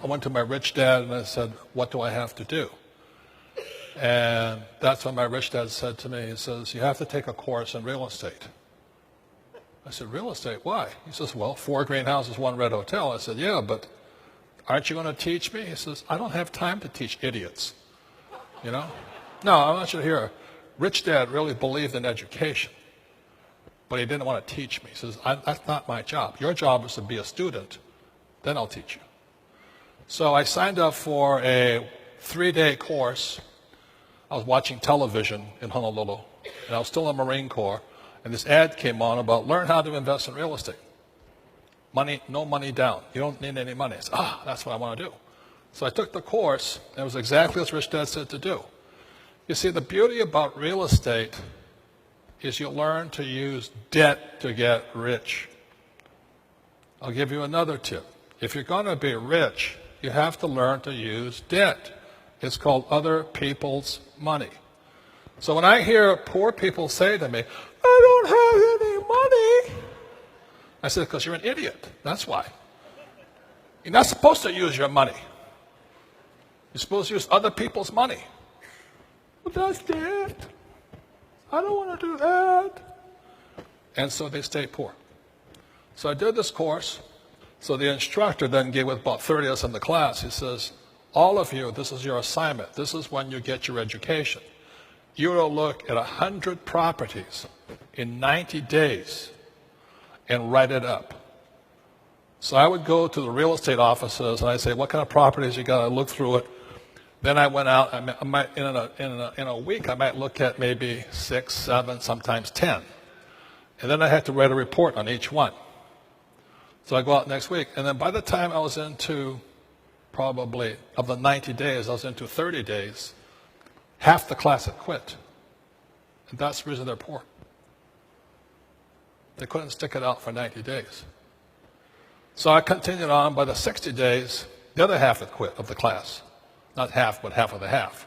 went to my rich dad and I said, what do I have to do? And that's when my rich dad said to me, he says, you have to take a course in real estate. I said, real estate, why? He says, well, 4 greenhouses, 1 red hotel. I said, yeah, but aren't you going to teach me? He says, I don't have time to teach idiots, you know? No, I want you to hear, rich dad really believed in education, but he didn't want to teach me. He says, that's not my job. Your job is to be a student, then I'll teach you. So I signed up for a 3-day course. I was watching television in Honolulu, and I was still in the Marine Corps, and this ad came on about learn how to invest in real estate. Money, no money down. You don't need any money. I said, that's what I want to do. So I took the course, and it was exactly as Rich Dad said to do. You see, the beauty about real estate is you learn to use debt to get rich. I'll give you another tip. If you're going to be rich, you have to learn to use debt. It's called other people's money. So when I hear poor people say to me, I don't have any money, I said, because you're an idiot. That's why. You're not supposed to use your money. You're supposed to use other people's money. But that's debt. I don't want to do that. And so they stay poor. So I did this course. So the instructor then gave with about 30 of us in the class. He says, all of you, this is your assignment. This is when you get your education. You will look at 100 properties in 90 days and write it up. So I would go to the real estate offices and I'd say, what kind of properties you got? I look through it. Then I went out, I might, in a week, I might look at maybe 6, 7, sometimes 10. And then I had to write a report on each one. So I go out next week. And then by the time I was into probably, of the 90 days, I was into 30 days, half the class had quit. And that's the reason they're poor. They couldn't stick it out for 90 days. So I continued on. By the 60 days, the other half had quit of the class. Not half, but half of the half.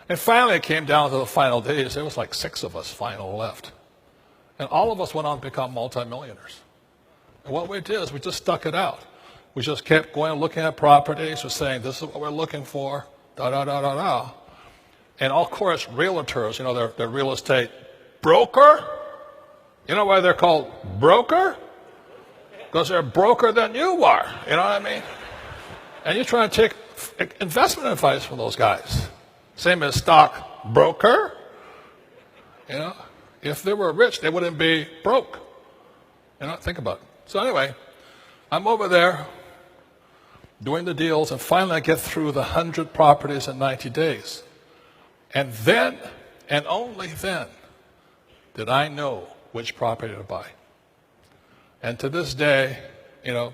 And finally, it came down to the final days. There was like 6 of us final left. And all of us went on to become multimillionaires. And what we did is we just stuck it out. We just kept going and looking at properties. We're saying, this is what we're looking for, da-da-da-da-da. And of course, realtors, you know, they're real estate broker. You know why they're called broker? Because they're broker than you are. You know what I mean? And you're trying to take investment advice from those guys. Same as stock broker. You know, if they were rich, they wouldn't be broke. You know, think about it. So anyway, I'm over there doing the deals, and finally I get through the 100 properties in 90 days. And then, and only then, did I know which property to buy. And to this day, you know,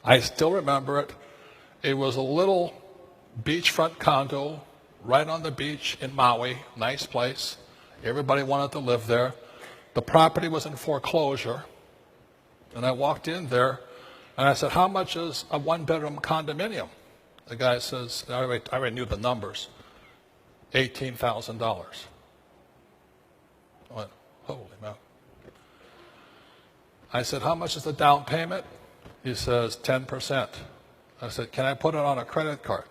I still remember it. It was a little beachfront condo right on the beach in Maui, nice place. Everybody wanted to live there. The property was in foreclosure. And I walked in there, and I said, how much is a 1-bedroom condominium? The guy says, I already knew the numbers, $18,000. I went, holy moly. I said, how much is the down payment? He says, 10%. I said, can I put it on a credit card?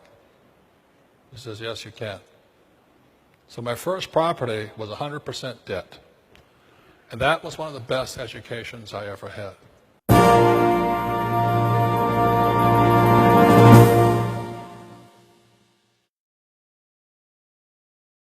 He says, yes, you can. So my first property was 100% debt. And that was one of the best educations I ever had.